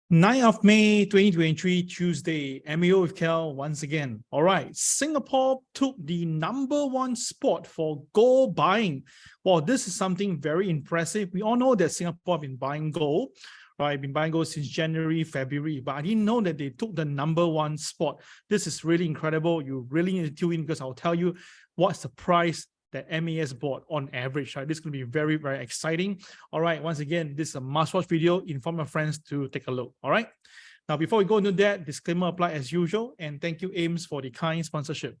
9th of May 2023, Tuesday, MEO with Kel once again. All right, Singapore took the #1 spot for gold buying. Well, this is something very impressive. We all know that Singapore have been buying gold, right? Been buying gold since January, February, but I didn't know that they took the #1 spot. This is really incredible. You really need to tune in because I'll tell you what's the price that MAS bought on average, right? This is going to be very, very exciting. All right, once again, this is a must-watch video. Inform your friends to take a look. All right. Now, before we go into that, disclaimer apply as usual, and thank you, AIMS, for the kind sponsorship.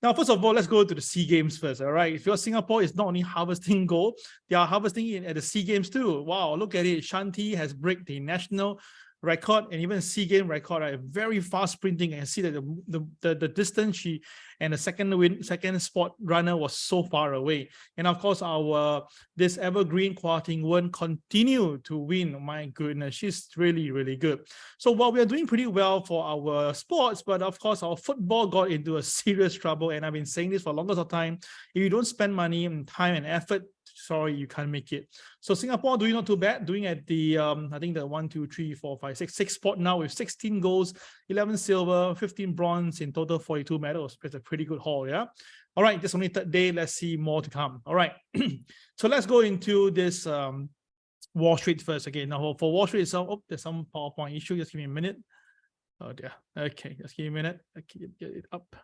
Now, first of all, let's go to the SEA Games first, all right? If your Singapore is not only harvesting gold, they are harvesting it at the SEA Games too. Wow, look at it. Shanti has break the national record and even SEA Game record, right? Very fast sprinting, and see that the distance she and the second spot runner was so far away. And of course, our this evergreen Kwa Ting Wen continue to win. Oh my goodness, she's really, really good. So while we are doing pretty well for our sports, but of course our football got into a serious trouble. And I've been saying this for the longest of time. If you don't spend money and time and effort, sorry, you can't make it. So Singapore doing not too bad, doing at the I think the 1, 2, 3, 4, 5, 6 spot now with 16 goals, 11 silver, 15 bronze, in total 42 medals. That's a pretty good haul, yeah. All right, this only third day. Let's see more to come. All right, so let's go into this Wall Street first. Again, now for Wall Street itself, oh, there's some PowerPoint issue. Just give me a minute. Oh dear. Okay, just give me a minute. Okay, get it up.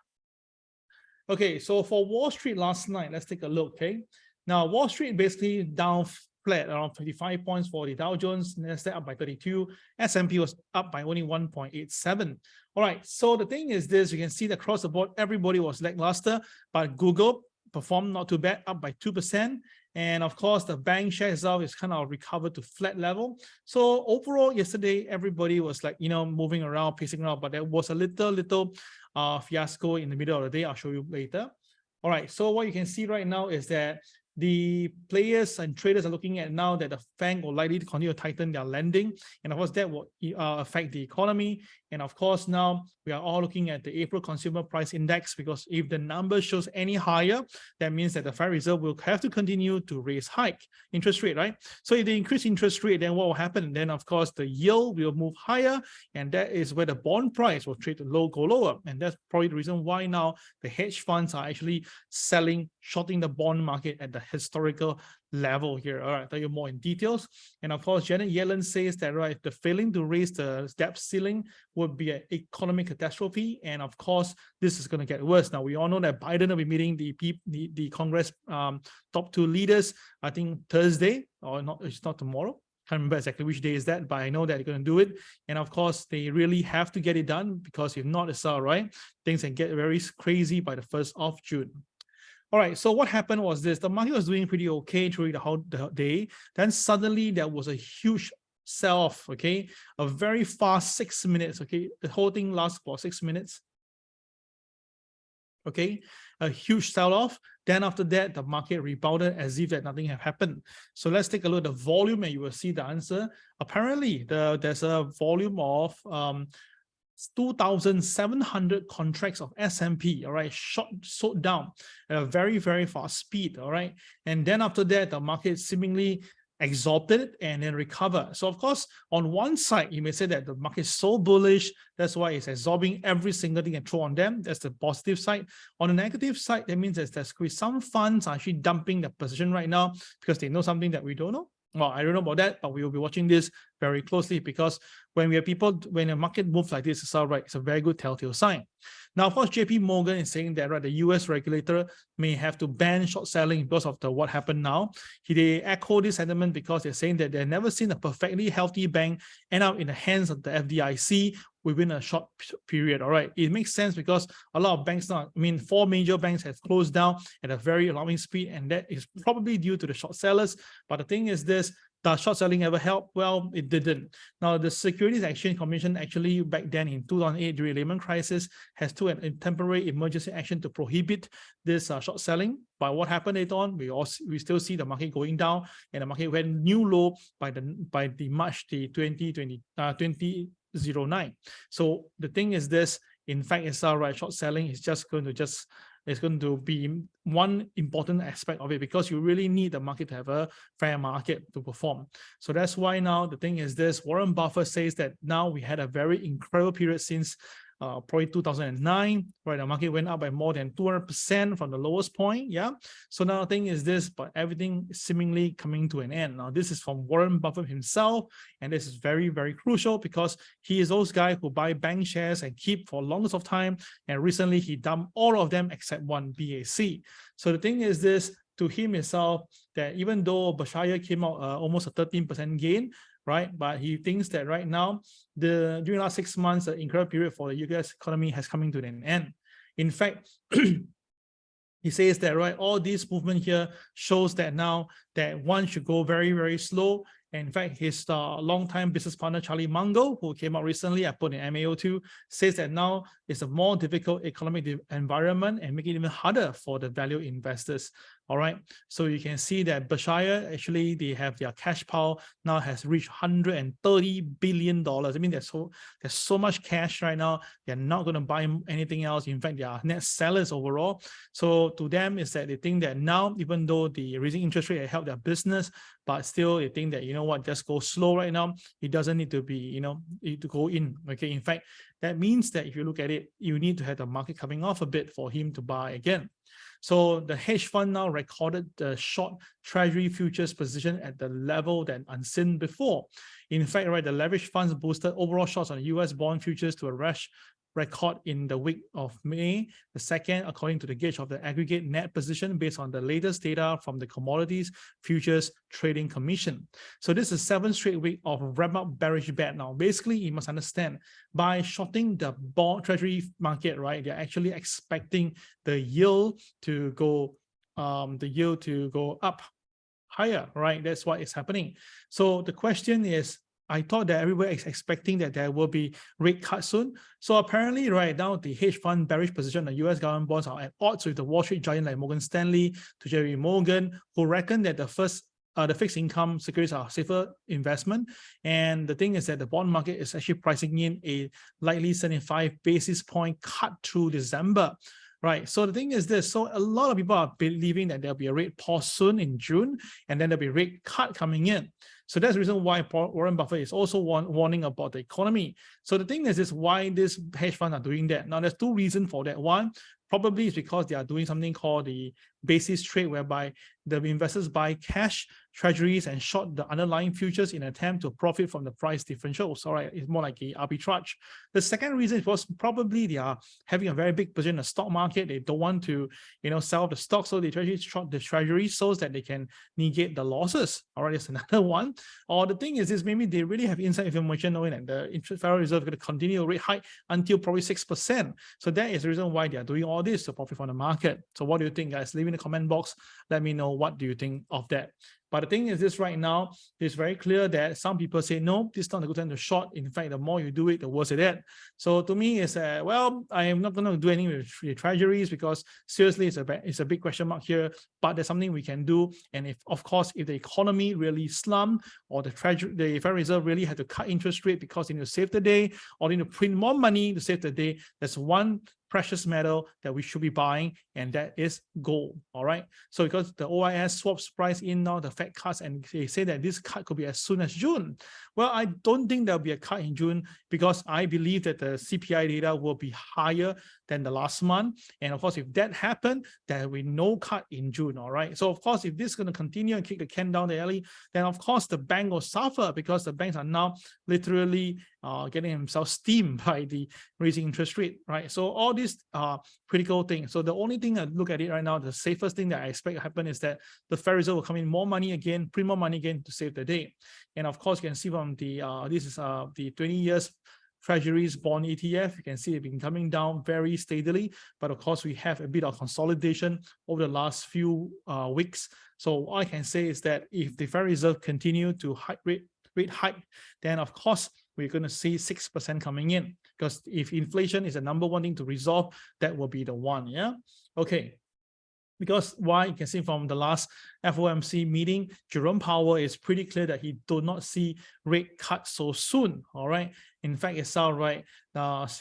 Okay, so for Wall Street last night, let's take a look. Okay. Now, Wall Street basically down flat around 55 points for the Dow Jones, Nasdaq up by 32, S&P was up by only 1.87. All right, so the thing is this, you can see that across the board, everybody was lackluster, but Google performed not too bad, up by 2%. And of course, the bank share itself is kind of recovered to flat level. So overall, yesterday, everybody was like, moving around, pacing around, but there was a little fiasco in the middle of the day. I'll show you later. All right, so what you can see right now is that the players and traders are looking at now that the Fed will likely to continue to tighten their lending, and of course that will affect the economy. And of course now we are all looking at the April Consumer Price Index, because if the number shows any higher, that means that the Federal Reserve will have to continue to raise interest rate, right? So if they increase interest rate, then what will happen? Then of course the yield will move higher, and that is where the bond price will trade low, go lower. And that's probably the reason why now the hedge funds are actually shorting the bond market at the historical level here. All right, I'll tell you more in details. And of course, Janet Yellen says that, right, the failing to raise the debt ceiling would be an economic catastrophe. And of course, this is going to get worse. Now, we all know that Biden will be meeting the Congress top 2 leaders, I think Thursday, or not, it's not tomorrow. Can't remember exactly which day is that, but I know that they're going to do it. And of course, they really have to get it done, because if not, it's all right. Things can get very crazy by the 1st of June. All right, so what happened was this. The market was doing pretty okay during the whole day. Then suddenly there was a huge sell-off, okay? A very fast 6 minutes, okay? The whole thing lasts for 6 minutes. Okay, a huge sell-off. Then after that, the market rebounded as if that nothing had happened. So let's take a look at the volume and you will see the answer. Apparently, there's a volume of 2,700 contracts of S&P, all right, sold down at a very, very fast speed, all right. And then after that, the market seemingly absorbed it and then recover. So of course, on one side, you may say that the market is so bullish, that's why it's absorbing every single thing and throw on them. That's the positive side. On the negative side, that means that there's some funds are actually dumping the position right now because they know something that we don't know. Well, I don't know about that, but we will be watching this very closely, because when when a market moves like this, it's all right. It's a very good telltale sign. Now, of course, JP Morgan is saying that, right, the US regulator may have to ban short selling because of what happened now. They echo this sentiment because they're saying that they've never seen a perfectly healthy bank end up in the hands of the FDIC within a short period. All right, it makes sense because a lot of banks now, 4 major banks have closed down at a very alarming speed, and that is probably due to the short sellers. But the thing is this, does short selling ever help? Well, it didn't. Now, the Securities Exchange Commission actually back then in 2008 during the Lehman crisis has took a temporary emergency action to prohibit this short selling. But what happened later on? We still see the market going down, and the market went new low by the March 2009. So the thing is this, in fact, it's all right. Short selling is just going to is going to be one important aspect of it, because you really need the market to have a fair market to perform. So that's why now the thing is this: Warren Buffett says that now we had a very incredible period since probably 2009, right? The market went up by more than 200% from the lowest point. Yeah. So now the thing is this, but everything is seemingly coming to an end. Now, this is from Warren Buffett himself, and this is very, very crucial, because he is those guys who buy bank shares and keep for longest of time. And recently he dumped all of them except one, BAC. So the thing is this, to him himself, that even though Berkshire came out almost a 13% gain, right? But he thinks that right now, during the last 6 months, the incredible period for the US economy has coming to an end. In fact, he says that, right, all this movement here shows that now that one should go very, very slow. And in fact, his longtime business partner, Charlie Munger, who came out recently, I put in MAO2, says that now it's a more difficult economic environment and make it even harder for the value investors. All right. So you can see that Berkshire, actually, they have their cash pile now has reached $130 billion. I mean, there's so much cash right now. They're not going to buy anything else. In fact, they are net sellers overall. So to them, is that they think that now, even though the raising interest rate helped their business, but still they think that, you know what, just go slow right now. It doesn't need to be, you know, to go in. Okay. In fact, that means that if you look at it, you need to have the market coming off a bit for him to buy again. So the hedge fund now recorded the short Treasury futures position at the level that unseen before. In fact, right, the leverage funds boosted overall shorts on US bond futures to a record in the week of May the 2nd, according to the gauge of the aggregate net position based on the latest data from the Commodities Futures Trading Commission. So this is 7th straight week of wrap-up bearish bet. Now, basically, you must understand, by shorting the bond treasury market, right, they're actually expecting the yield to go up higher, right? That's what is happening. So the question is, I thought that everybody is expecting that there will be rate cut soon. So apparently right now, the hedge fund bearish position on US government bonds are at odds with the Wall Street giant like Morgan Stanley, to Jerry Morgan, who reckon that the fixed income securities are safer investment. And the thing is that the bond market is actually pricing in a likely 75 basis point cut through December. Right. So the thing is this, so a lot of people are believing that there'll be a rate pause soon in June, and then there'll be a rate cut coming in. So that's the reason why Warren Buffett is also warning about the economy. So the thing is this, why these hedge funds are doing that. Now, there's two reasons for that. One, probably is because they are doing something called the basis trade, whereby the investors buy cash treasuries and short the underlying futures in an attempt to profit from the price differentials. All right, it's more like a arbitrage. The second reason was probably they are having a very big position in the stock market. They don't want to, you know, sell the stock, so they try to short the treasury so that they can negate the losses. All right, that's another one. Or the thing is this, maybe they really have inside information knowing that the Federal Reserve is going to continue rate hike until probably 6%. So that is the reason why they are doing all this to profit from the market. So what do you think, guys? Leave in the comment box. Let me know what do you think of that. But the thing is this, right now, it's very clear that some people say, no, this is not a good time to short. In fact, the more you do it, the worse it is. So to me, it's well, I am not going to do anything with the treasuries, because seriously, it's a big question mark here. But there's something we can do. And if, of course, if the economy really slump, or the Federal Reserve really had to cut interest rate because they need to save the day, or they need to print more money to save the day, there's one precious metal that we should be buying, and that is gold. All right. So because the OIS swaps price in now the Fed cuts, and they say that this cut could be as soon as June. Well, I don't think there'll be a cut in June, because I believe that the CPI data will be higher than the last month. And of course, if that happened, there will be no cut in June. All right. So of course, if this is going to continue and kick the can down the alley, then of course the bank will suffer, because the banks are now literally getting themselves steamed by the raising interest rate, right? So all these are critical things. So the only thing I look at it right now, the safest thing that I expect to happen is that the Federal Reserve will come in more money again, print more money again to save the day. And of course, you can see from the this is the 20 years Treasuries bond ETF. You can see it's been coming down very steadily, but of course we have a bit of consolidation over the last few weeks. So all I can say is that if the Federal Reserve continue to rate hike, then of course we're going to see 6% coming in, because if inflation is the number one thing to resolve, that will be the one. Yeah. Okay. Because why? You can see from the last FOMC meeting, Jerome Powell is pretty clear that he do not see rate cuts so soon. All right. In fact, it's all right.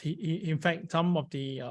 In fact, some of the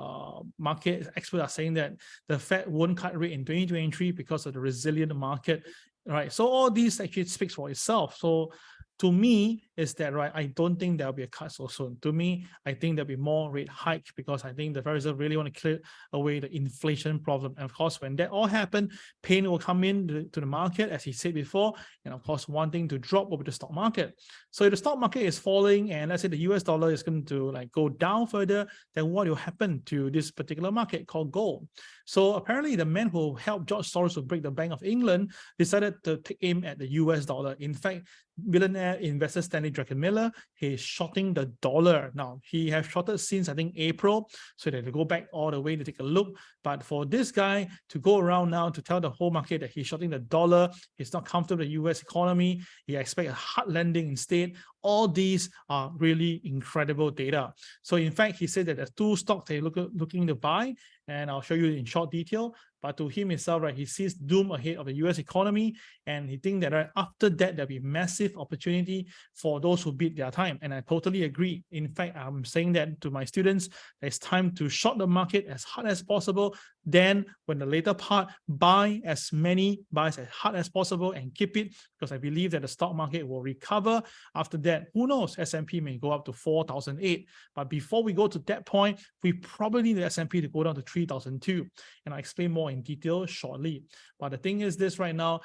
market experts are saying that the Fed won't cut rate in 2023 because of the resilient market. Right. So all these actually speaks for itself. So to me, is that right? I don't think there'll be a cut so soon. To me, I think there'll be more rate hike because I think the Federal Reserve really want to clear away the inflation problem. And of course, when that all happen, pain will come in to the market, as he said before. And of course, one thing to drop will be the stock market. So if the stock market is falling and let's say the US dollar is going to like go down further, then what will happen to this particular market called gold? So apparently the man who helped George Soros to break the Bank of England decided to take aim at the US dollar. In fact, billionaire investor Stanley Druckenmiller, he's shorting the dollar. Now, he has shorted since, I think, April, so that they go back all the way to take a look. But for this guy to go around now to tell the whole market that he's shorting the dollar, he's not comfortable with the US economy, he expects a hard landing instead, all these are really incredible data. So in fact, he said that there's two stocks they're looking to buy, and I'll show you in short detail. But to him himself, right, he sees doom ahead of the US economy, and he thinks that right after that, there'll be massive opportunity for those who bid their time. And I totally agree. In fact, I'm saying that to my students, it's time to short the market as hard as possible. Then when the later part, buy as many buys as hard as possible and keep it, because I believe that the stock market will recover. After that, who knows, S&P may go up to 4,008. But before we go to that point, we probably need the S&P to go down to 3,002. And I'll explain more in detail shortly. But the thing is this right now,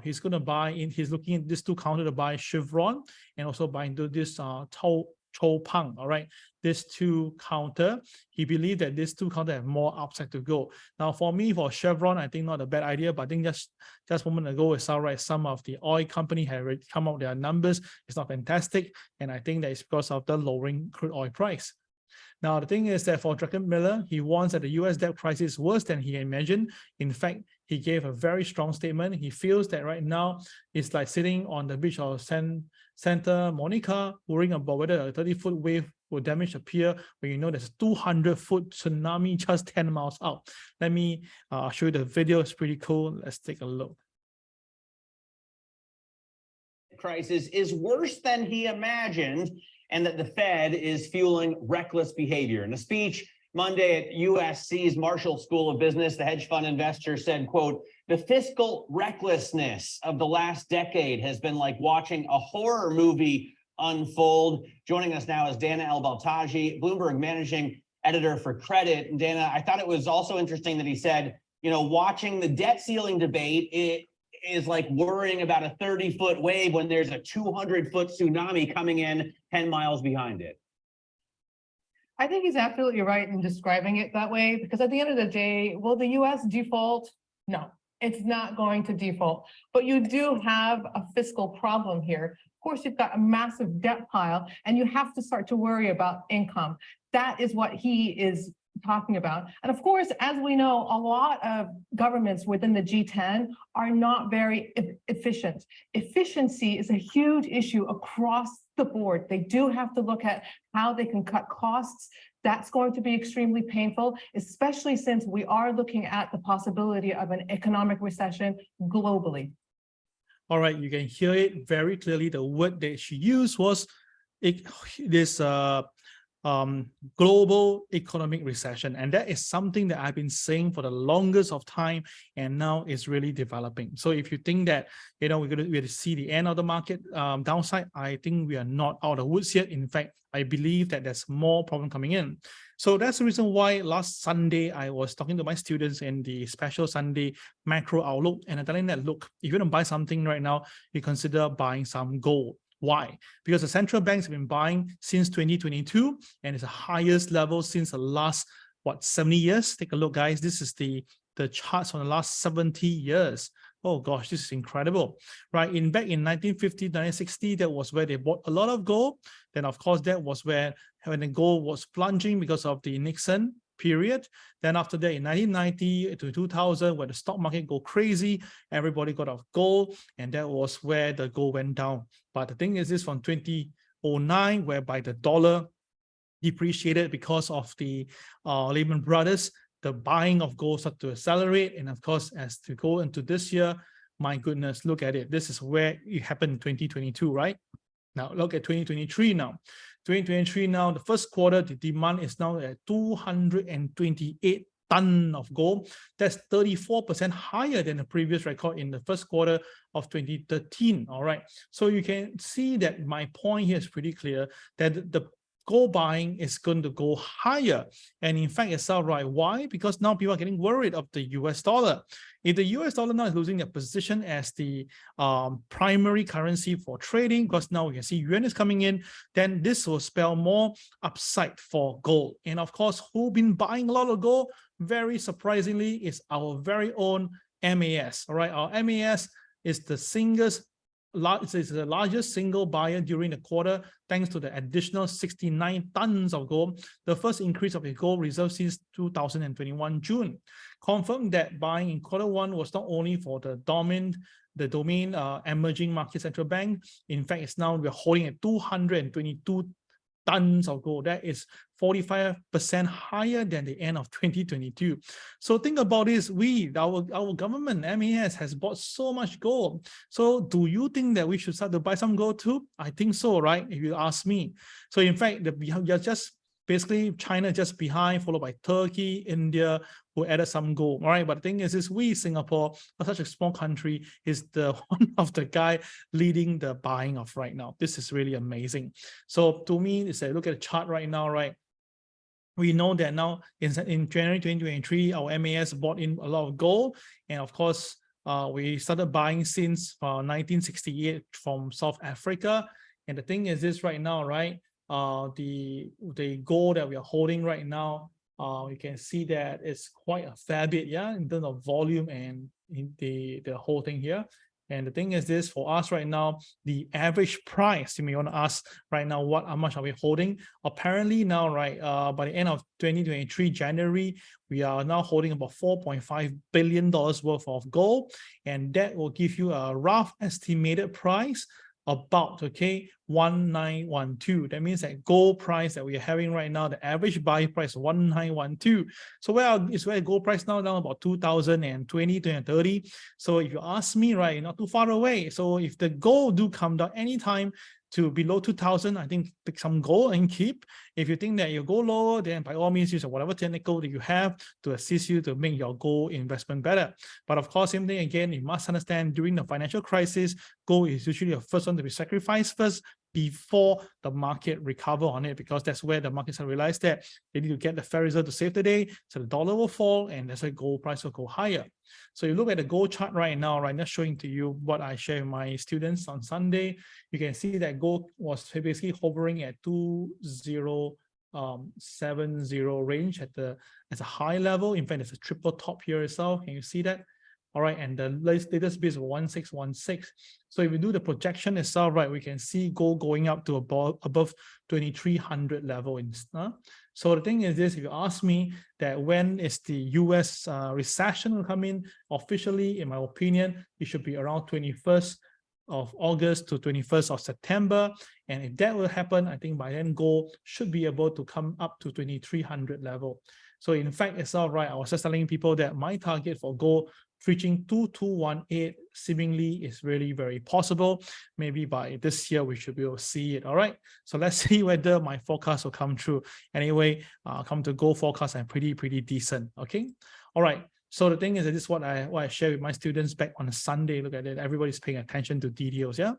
he's going to buy in, he's looking at this two counter to buy Chevron and also buy into this Chopang, all right, this two counter. He believed that these two counter have more upside to go. Now, for me, for Chevron, I think not a bad idea, but I think just a moment ago, it's all right. Some of the oil company have come out with their numbers. It's not fantastic, and I think that it's because of the lowering crude oil price. Now, the thing is that for Druckenmiller, he warns that the US debt crisis is worse than he imagined. In fact, he gave a very strong statement. He feels that right now it's like sitting on the beach of Santa Monica, worrying about whether a 30-foot wave will damage the pier when you know there's a 200-foot tsunami just 10 miles out. Let me show you the video. It's pretty cool. Let's take a look. Crisis is worse than he imagined, and that the Fed is fueling reckless behavior. In a speech Monday at USC's Marshall School of Business, the hedge fund investor said, quote, "The fiscal recklessness of the last decade has been like watching a horror movie unfold." Joining us now is Dana El-Baltaji, Bloomberg managing editor for credit. And Dana, I thought it was also interesting that he said, you know, watching the debt ceiling debate, it is like worrying about a 30-foot wave when there's a 200-foot tsunami coming in 10 miles behind it. I think he's absolutely right in describing it that way, because at the end of the day, will the US default? No, it's not going to default. But you do have a fiscal problem here. Of course, you've got a massive debt pile, and you have to start to worry about income. That is what he is talking about. And of course, as we know, a lot of governments within the G10 are not very efficient. Efficiency is a huge issue across the board. They do have to look at how they can cut costs. That's going to be extremely painful, especially since we are looking at the possibility of an economic recession globally. All right, you can hear it very clearly. The word that she used was global economic recession, and that is something that I've been saying for the longest of time, and now it's really developing. So if you think that, you know, we're going to see the end of the market downside, I think we are not out of the woods yet. In fact, I believe that there's more problem coming in. So that's the reason why last Sunday I was talking to my students in the special Sunday macro outlook, and I'm telling them, look, if you want to buy something right now, you consider buying some gold. Why? Because the central banks have been buying since 2022, and it's the highest level since the last, 70 years? Take a look, guys. This is the charts from the last 70 years. Oh gosh, this is incredible, right? Back in 1950, 1960, that was where they bought a lot of gold. Then of course, that was when the gold was plunging because of the Nixon period. Then after that, in 1990 to 2000, where the stock market go crazy, everybody got off gold, and that was where the gold went down. But the thing is this, from 2009, whereby the dollar depreciated because of the Lehman Brothers the buying of gold start to accelerate. And of course, as to go into this year, my goodness, look at it. This is where it happened in 2022, right? Now look at 2023 now. 2023 now, the first quarter, the demand is now at 228 tons of gold. That's 34% higher than the previous record in the first quarter of 2013. All right. So you can see that my point here is pretty clear that the gold buying is going to go higher. And in fact, itself, right? Why? Because now people are getting worried of the US dollar. If the US dollar now is losing their position as the primary currency for trading, because now we can see yuan is coming in, then this will spell more upside for gold. And of course, who's been buying a lot of gold? Very surprisingly, is our very own MAS. All right, our MAS is the the largest single buyer during the quarter, thanks to the additional 69 tons of gold, the first increase of the gold reserve since 2021 June. Confirmed that buying in quarter one was not only for the domain emerging market central bank. In fact, it's now we're holding at 222 tons of gold. That is 45% higher than the end of 2022. So think about this, our government, MAS, has bought so much gold. So do you think that we should start to buy some gold too? I think so, right? If you ask me. So in fact, you're just basically China just behind, followed by Turkey, India, who added some gold. All right, but the thing is we, Singapore, such a small country, is the one of the guy leading the buying of right now. This is really amazing. So to me, it's a look at the chart right now, right? We know that now in January 2023, our MAS bought in a lot of gold, and of course, we started buying since 1968 from South Africa. And the thing is this right now, right? The gold that we are holding right now, you can see that it's quite a fair bit, yeah, in terms of volume and in the whole thing here. And the thing is this, for us right now, the average price, you may want to ask right now, how much are we holding? Apparently now, right, by the end of 2023, January, we are now holding about $4.5 billion worth of gold. And that will give you a rough estimated price about 1912. That means that gold price that we are having right now, the average buy price 1912. So where is gold price now? Down about 2020 to 30. So if you ask me, right, not too far away. So if the gold do come down anytime to below 2000, I think pick some gold and keep. If you think that you go lower, then by all means use whatever technical that you have to assist you to make your gold investment better. But of course, same thing again, you must understand during the financial crisis, gold is usually the first one to be sacrificed first before the market recover on it, because that's where the markets have realized that they need to get the Federal Reserve to save the day, so the dollar will fall, and that's why gold price will go higher. So you look at the gold chart right now, right, just showing to you what I share with my students on Sunday. You can see that gold was basically hovering at 2070 range as a high level. In fact, there's a triple top here itself. Can you see that? All right, and the latest bid is 1616. So if we do the projection itself, right, we can see gold going up to above 2300 level. So the thing is this, if you ask me that when is the US recession will come in officially, in my opinion, it should be around 21st of August to 21st of September. And if that will happen, I think by then gold should be able to come up to 2300 level. So in fact, it's all right. I was just telling people that my target for gold reaching 2218 seemingly is really very possible. Maybe by this year, we should be able to see it. All right. So let's see whether my forecast will come true. Anyway, come to gold forecast and pretty decent. Okay. All right. So the thing is that this is what I share with my students back on a Sunday. Look at it. Everybody's paying attention to details. Yeah.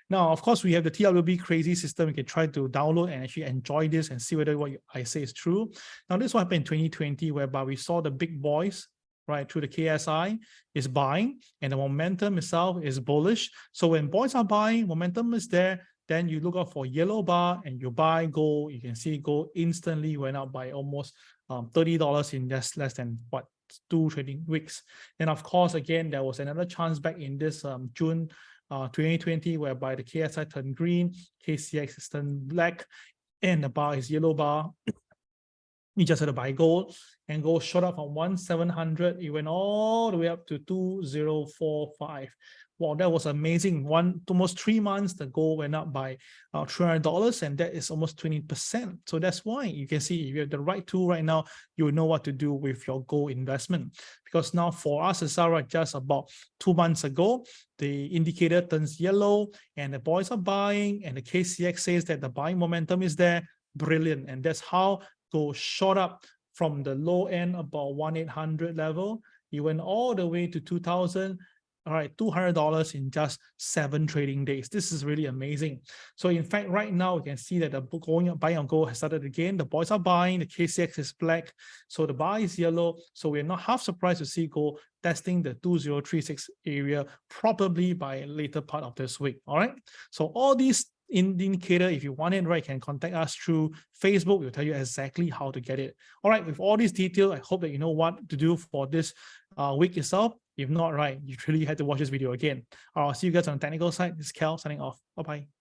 Now, of course, we have the TWB crazy system. You can try to download and actually enjoy this and see whether what I say is true. Now, this is what happened in 2020, whereby we saw the big boys, right, through the KSI is buying, and the momentum itself is bullish. So when boys are buying, momentum is there, then you look out for yellow bar and you buy gold. You can see gold instantly went up by almost $30 in just less than 2 trading weeks. And of course, again, there was another chance back in this June 2020, whereby the KSI turned green, KCX is turned black, and the bar is yellow bar. You just had to buy gold, and gold shot up from 1,700. It went all the way up to 2,045. Wow, that was amazing. Almost 3 months, the gold went up by $300, and that is almost 20%. So that's why you can see if you have the right tool right now, you will know what to do with your gold investment. Because now for us, Sarah, just about 2 months ago, the indicator turns yellow, and the boys are buying, and the KCX says that the buying momentum is there. Brilliant, and that's how gold shot up from the low end about 1,800 level. You went all the way to 2,000. All right, $200 in just 7 trading days. This is really amazing. So in fact, right now we can see that the buying on gold has started again. The boys are buying, the KCX is black, so the bar is yellow. So we're not half surprised to see gold testing the 2036 area probably by a later part of this week. All right, so all these indicator, if you want it, right, you can contact us through Facebook. We'll tell you exactly how to get it. All right, with all these details, I hope that you know what to do for this week itself. If not, right, you really had to watch this video again. I'll see you guys on the technical side. This is Cal signing off. Bye-bye.